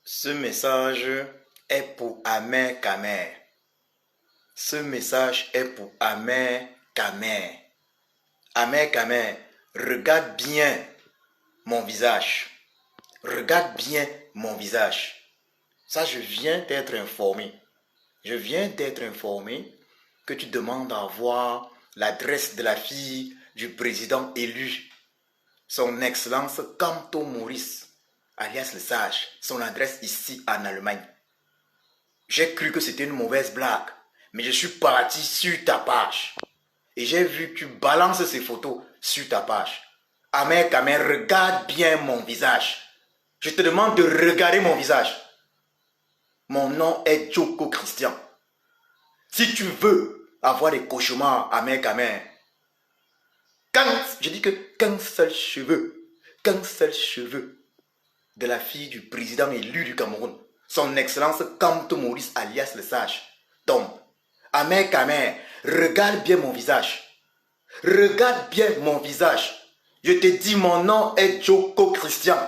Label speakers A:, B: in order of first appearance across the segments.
A: Ce message est pour Amer Kamer. Ce message est pour Amer Kamer. Amer Kamer, regarde bien mon visage. Regarde bien mon visage. Ça, je viens d'être informé. Je viens d'être informé que tu demandes à voir l'adresse de la fille du président élu, son Excellence Kamto Maurice, alias le Sage, son adresse ici en Allemagne. J'ai cru que c'était une mauvaise blague, mais je suis parti sur ta page et j'ai vu que tu balances ces photos sur ta page. Amer Kamer, regarde bien mon visage. Je te demande de regarder mon visage. Mon nom est Joko Christian. Si tu veux avoir des cauchemars, Amer Kamer, je dis que qu'un seul cheveu de la fille du président élu du Cameroun, son Excellence Kamto Maurice alias le Sage, tombe. Amer Kamer, regarde bien mon visage. Regarde bien mon visage. Je te dis, mon nom est Joko Christian.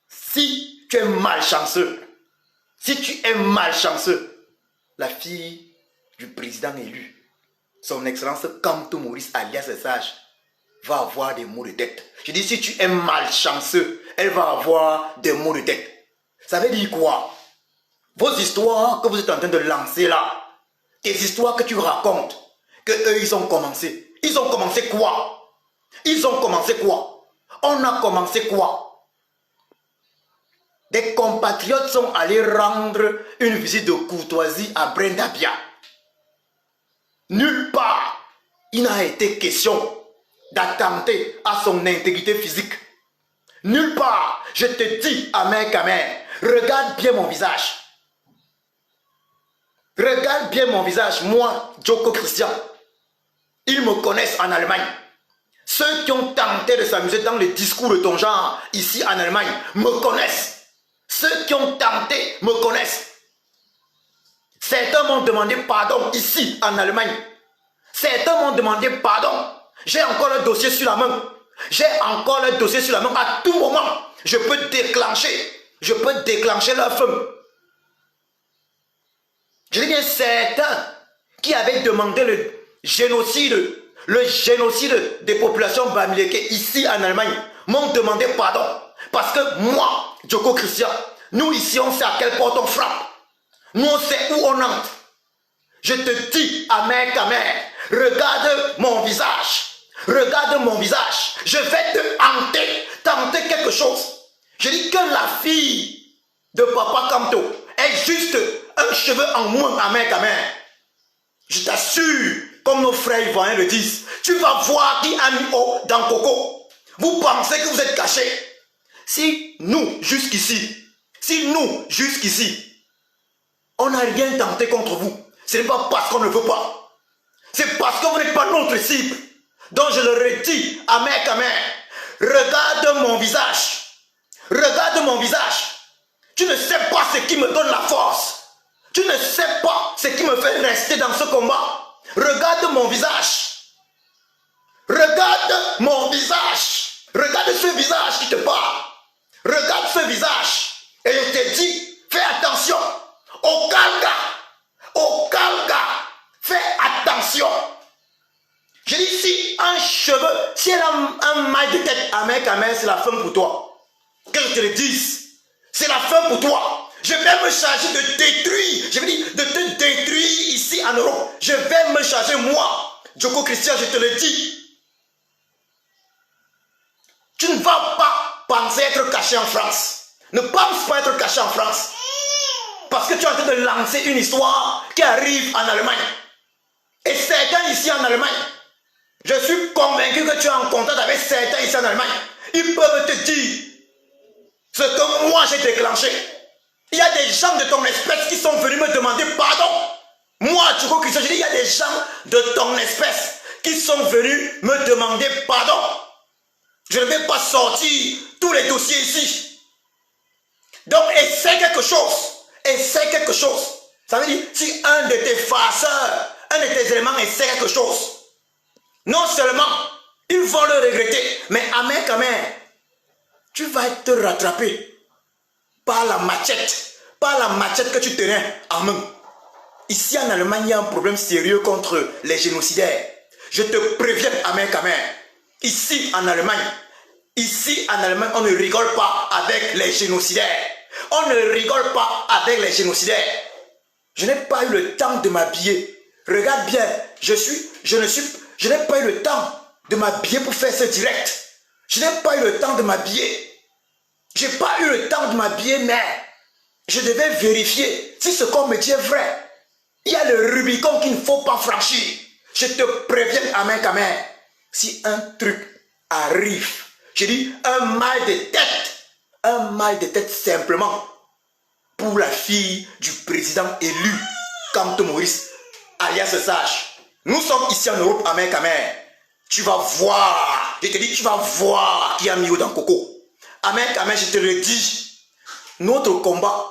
A: Si tu es malchanceux, la fille du président élu, son Excellence Kamto Maurice alias le Sage, va avoir des maux de tête. Je dis, si tu es malchanceux, elle va avoir des maux de tête. Ça veut dire quoi? Vos histoires que vous êtes en train de lancer là, les histoires que tu racontes, que eux ils ont commencé. Ils ont commencé quoi? On a commencé quoi? Des compatriotes sont allés rendre une visite de courtoisie à Brenda Bia. Nulle part, il n'a été question d'attenter à son intégrité physique. Nulle part, je te dis, Amer Kamer, regarde bien mon visage. Regarde bien mon visage, moi, Joko Christian. Ils me connaissent en Allemagne. Ceux qui ont tenté de s'amuser dans les discours de ton genre, ici en Allemagne, me connaissent. Ceux qui ont tenté me connaissent. Certains m'ont demandé pardon ici en Allemagne. Certains m'ont demandé pardon. J'ai encore le dossier sur la main. À tout moment, je peux déclencher leur feu. Je dis bien certains qui avaient demandé le génocide des populations bamileke ici en Allemagne m'ont demandé pardon. Parce que moi, Joko Christian, nous ici on sait à quelle porte on frappe. Nous on sait où on entre. Je te dis, Amer Kamer, regarde mon visage. Je vais tenter quelque chose. Je dis que la fille de Papa Kamto est juste un cheveu en moins, Amer Kamer. Je t'assure, comme nos frères ivoiriens le disent, tu vas voir qui a mis eau dans Coco. Vous pensez que vous êtes cachés. Si nous, jusqu'ici, on n'a rien tenté contre vous, ce n'est pas parce qu'on ne veut pas. C'est parce que vous n'êtes pas notre cible. Donc je le redis, Amer Kamer, regarde mon visage. Tu ne sais pas ce qui me donne la force. Tu ne sais pas ce qui me fait rester dans ce combat. Regarde mon visage. Regarde ce visage qui te parle. Regarde ce visage. Et je te dis, fais attention. Au Kalga. Fais attention. Je dis, si un cheveu, si elle a un mal de tête, Amer Kamer, c'est la fin pour toi. Que je te le dise, c'est la fin pour toi. Je vais me charger de détruire, de te détruire ici en Europe. Je vais me charger, moi, Joko Christian, je te le dis. Tu ne vas pas penser être caché en France. Ne pense pas être caché en France. Parce que tu es en train de lancer une histoire qui arrive en Allemagne. Et certains ici en Allemagne, je suis convaincu que tu es en contact avec certains ici en Allemagne. Ils peuvent te dire ce que moi j'ai déclenché. Il y a des gens de ton espèce qui sont venus me demander pardon. Moi, Joko Christian, je dis, il y a des gens de ton espèce qui sont venus me demander pardon. Je ne vais pas sortir tous les dossiers ici. Donc, essaie quelque chose. Ça veut dire, si un de tes farceurs, un de tes éléments essaie quelque chose, non seulement ils vont le regretter, mais Amer Kamer, tu vas être rattrapé. par la machette que tu tenais en main. Ici en Allemagne, il y a un problème sérieux contre les génocidaires. Je te préviens, Amen Kamer. Ici en Allemagne, on ne rigole pas avec les génocidaires. On ne rigole pas avec les génocidaires. Je n'ai pas eu le temps de m'habiller. Regarde bien, je n'ai pas eu le temps de m'habiller pour faire ce direct. Je n'ai pas eu le temps de m'habiller. Je n'ai pas eu le temps de m'habiller, mais je devais vérifier si ce qu'on me dit est vrai. Il y a le Rubicon qu'il ne faut pas franchir. Je te préviens, Amen Kamer. Si un truc arrive, je dis un mal de tête simplement pour la fille du président élu, Kamto Maurice, alias Sage. Nous sommes ici en Europe, Amen Kamer. Tu vas voir, je te dis, tu vas voir qui a mis dans Coco. Amen Kamer, je te le dis. Notre combat,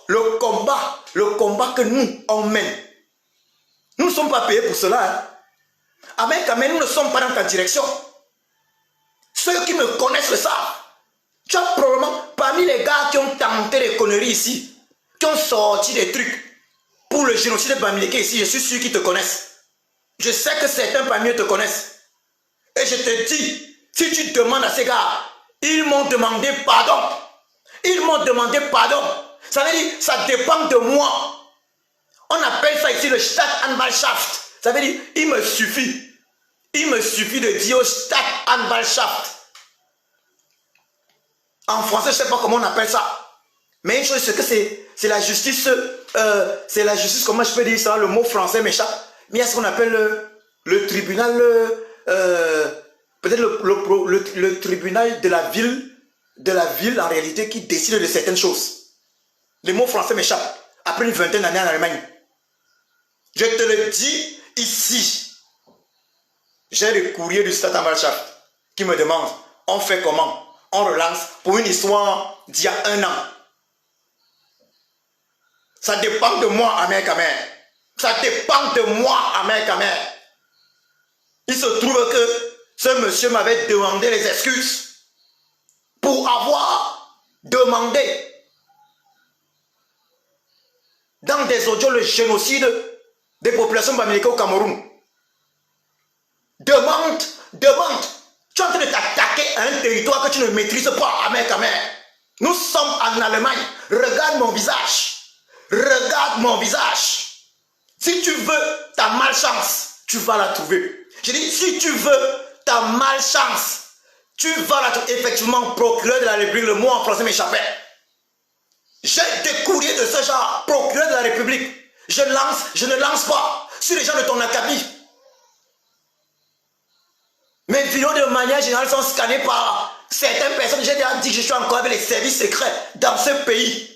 A: le combat que nous, on mène, nous ne sommes pas payés pour cela. Hein. Amen Kamer, nous ne sommes pas dans ta direction. Ceux qui me connaissent le savent. Tu as probablement, parmi les gars qui ont tenté des conneries ici, qui ont sorti des trucs pour le génocide de Bamileke ici, je suis sûr qu'ils te connaissent. Je sais que certains parmi eux te connaissent. Et je te dis, si tu demandes à ces gars, ils m'ont demandé pardon. Ils m'ont demandé pardon. Ça veut dire, ça dépend de moi. On appelle ça ici le Staatsanwaltschaft. Ça veut dire, il me suffit de dire au Staatsanwaltschaft. En français, je ne sais pas comment on appelle ça. Mais une chose, c'est que c'est la justice, comment je peux dire ça, le mot français m'échappe. Mais il y a ce qu'on appelle le tribunal, peut-être le tribunal de la ville en réalité qui décide de certaines choses. Le mot français m'échappe. Après une vingtaine d'années en Allemagne. Je te le dis ici. J'ai le courrier du Staatsanwaltschaft qui me demande, on fait comment? On relance pour une histoire d'il y a 1 an. Ça dépend de moi, Amen Kamer. Ça dépend de moi, Amen Kamer. Il se trouve que ce monsieur m'avait demandé les excuses pour avoir demandé dans des audios le génocide des populations bamileke au Cameroun. Demande. Tu es en train de t'attaquer à un territoire que tu ne maîtrises pas, Amen Kamer. Nous sommes en Allemagne. Regarde mon visage. Regarde mon visage. Si tu veux ta malchance, tu vas la trouver. Je dis, si tu veux ta malchance, tu vas la trouver. Effectivement, procureur de la République, le mot en français m'échappait. J'ai des courriers de ce genre, procureur de la République. Je ne lance pas sur les gens de ton acabit. Mes vidéos de manière générale sont scannées par certaines personnes. J'ai déjà dit que je suis encore avec les services secrets dans ce pays.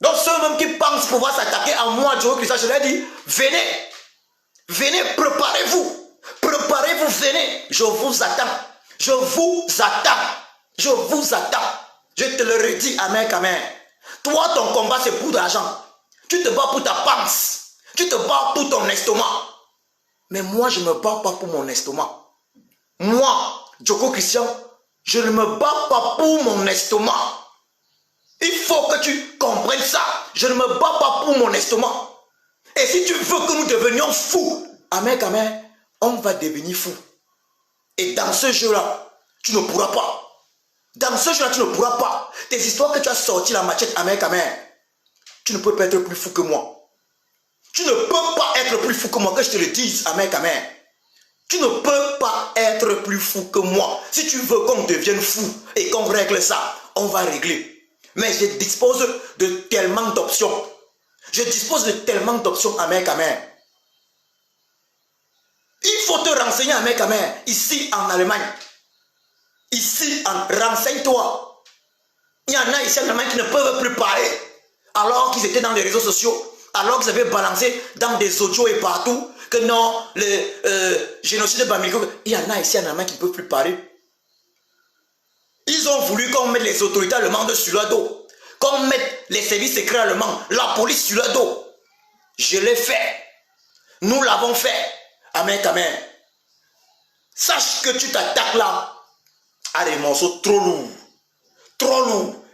A: Donc ceux-mêmes qui pensent pouvoir s'attaquer à moi, Djoko Christian, je leur dis, venez, préparez-vous, venez, je vous attends, je te le redis, Amen Kamer. Toi, ton combat, c'est pour de l'argent. Tu te bats pour ta panse, tu te bats pour ton estomac. Mais moi, je ne me bats pas pour mon estomac. Moi, Djoko Christian, je ne me bats pas pour mon estomac. Il faut que tu comprennes ça. Je ne me bats pas pour mon estomac. Et si tu veux que nous devenions fous, Amen Kamer, on va devenir fous. Et dans ce jeu-là, tu ne pourras pas. Dans ce jeu-là, tu ne pourras pas. Tes histoires que tu as sorties la machette, Amen Kamer, tu ne peux pas être plus fou que moi. Tu ne peux pas être plus fou que moi, que je te le dise, Amen Kamer. Tu ne peux pas être plus fou que moi. Si tu veux qu'on devienne fou et qu'on règle ça, on va régler. Mais je dispose de tellement d'options. Amen Kamer. Il faut te renseigner, Amen Kamer, ici en Allemagne. Renseigne-toi. Il y en a ici en Allemagne qui ne peuvent plus parler. Alors qu'ils étaient dans les réseaux sociaux. Alors qu'ils avaient balancé dans des audios et partout que non, le génocide de Bamileke. Il y en a ici en Allemagne qui ne peuvent plus parler. Ils ont voulu qu'on mette les autorités allemandes sur leur dos. Qu'on mette les services secrets allemands, la police sur leur dos. Je l'ai fait. Nous l'avons fait. Amen Kamer. Sache que tu t'attaques là à des morceaux trop lourds.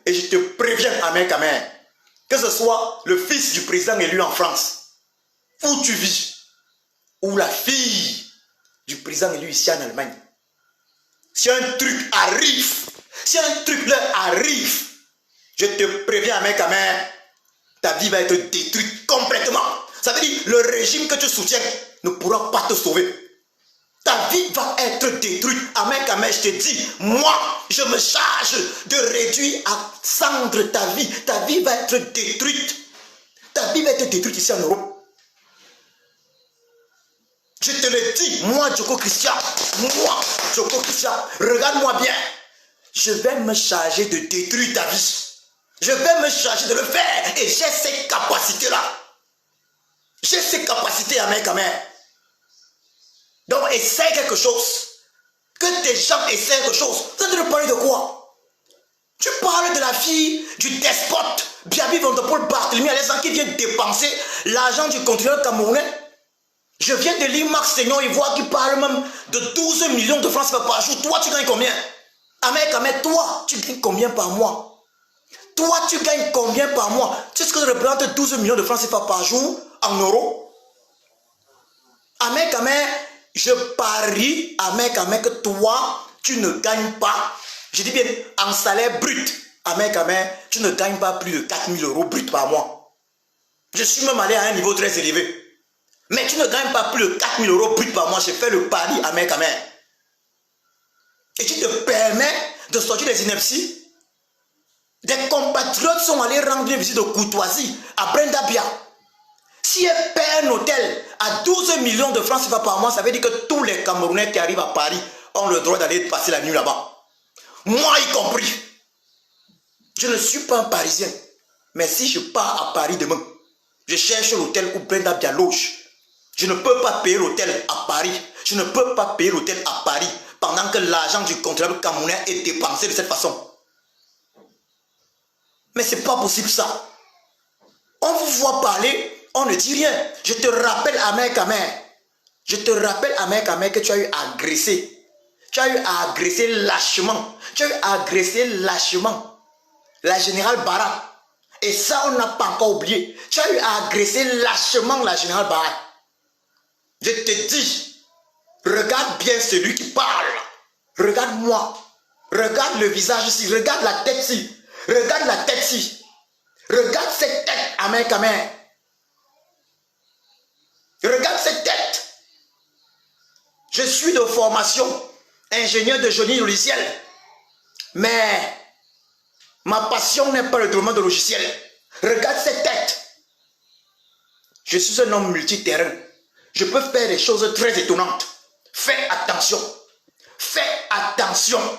A: Et je te préviens, Amen, Amen, que ce soit le fils du président élu en France, où tu vis, ou la fille du président élu ici en Allemagne, si un truc arrive, si un truc leur arrive, je te préviens, Amen, Amen, ta vie va être détruite complètement. Ça veut dire, le régime que tu soutiens ne pourra pas te sauver. Ta vie va être détruite. Amen, amen, je te dis, moi, je me charge de réduire à cendre ta vie. Ta vie va être détruite. Ta vie va être détruite ici en Europe. Je te le dis, moi, Djoko Christian, regarde-moi bien. Je vais me charger de détruire ta vie. Je vais me charger de le faire. Et j'ai ces capacités-là. J'ai ces capacités, amen, amen. Donc, essaie quelque chose. Que tes gens essaient quelque chose. Tu es en train de parler de quoi? Tu parles de la fille du despote, Biaby Van der Poel Barthélemy Alexandre, qui vient dépenser l'argent du contribuable camerounais. Je viens de lire Marc Seignon Ivoire qui parle même de 12 millions de francs CFA par jour. Toi, tu gagnes combien? Amen, amen, toi, tu gagnes combien par mois? Toi, tu gagnes combien par mois? Tu sais ce que ça représente 12 millions de francs CFA par jour en euros? Amen, amen. Je parie, amen, amen, que toi, tu ne gagnes pas, je dis bien, en salaire brut, amen, amen, tu ne gagnes pas plus de 4 000 euros brut par mois. Je suis même allé à un niveau très élevé. Mais tu ne gagnes pas plus de 4 000 euros brut par mois. Je fais le pari, amen, amen. Et tu te permets de sortir des inepties. Des compatriotes sont allés rendre une visite de courtoisie à Brenda Bia. Si elle paie un hôtel à 12 millions de francs CFA par mois, ça veut dire que tous les Camerounais qui arrivent à Paris ont le droit d'aller passer la nuit là-bas. Moi y compris. Je ne suis pas un Parisien. Mais si je pars à Paris demain, je cherche l'hôtel où Brenda Bia loge. Je ne peux pas payer l'hôtel à Paris. Je ne peux pas payer l'hôtel à Paris pendant que l'argent du contribuable camerounais est dépensé de cette façon. Mais c'est pas possible ça. On vous voit parler. On ne dit rien. Je te rappelle, amen, amen. Je te rappelle, amen, amen, que tu as eu à agresser. Tu as eu à agresser lâchement. Tu as eu à agresser lâchement la générale Bara. Et ça, on n'a pas encore oublié. Tu as eu à agresser lâchement la générale Bara. Je te dis, regarde bien celui qui parle. Regarde-moi. Regarde le visage ici. Regarde la tête ici. Regarde la tête ici. Regarde cette tête, amen, amen. Regarde cette tête. Je suis de formation ingénieur de génie logiciel. Mais ma passion n'est pas le développement de logiciel. Regarde cette tête. Je suis un homme multiterrain. Je peux faire des choses très étonnantes. Fais attention. Fais attention.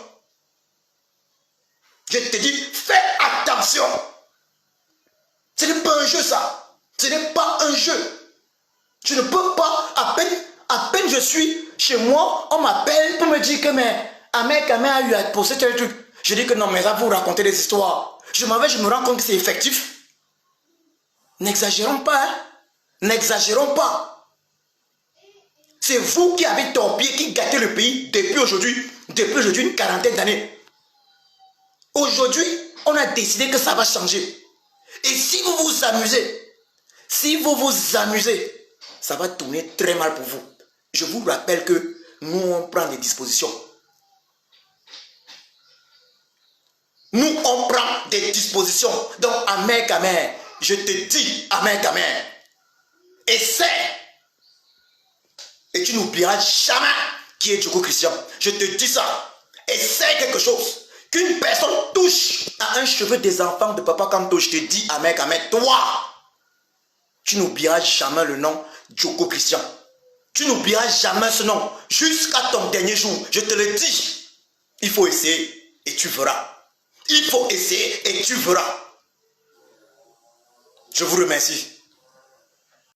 A: Je te dis, fais attention. Ce n'est pas un jeu ça. Ce n'est pas un jeu. Je ne peux pas, à peine je suis chez moi, on m'appelle pour me dire que mais Amen a eu à poser tel truc. Je dis que non, mais ça vous raconter des histoires. Je me rends compte que c'est effectif. N'exagérons pas, hein? N'exagérons pas. C'est vous qui avez torpillé, qui gâtez le pays depuis aujourd'hui une quarantaine d'années. Aujourd'hui, on a décidé que ça va changer. Et si vous vous amusez, ça va tourner très mal pour vous. Je vous rappelle que nous, on prend des dispositions. Nous, on prend des dispositions. Donc, amen, amen. Je te dis, amen, amen. Essaie. Et tu n'oublieras jamais qui est Djoko Christian. Je te dis ça. Essaie quelque chose. Qu'une personne touche à un cheveu des enfants de Papa Kanto, je te dis, amen, amen. Toi, tu n'oublieras jamais le nom Djoko Christian. Tu n'oublieras jamais ce nom jusqu'à ton dernier jour. Je te le dis. Il faut essayer et tu verras. Il faut essayer et tu verras. Je vous remercie.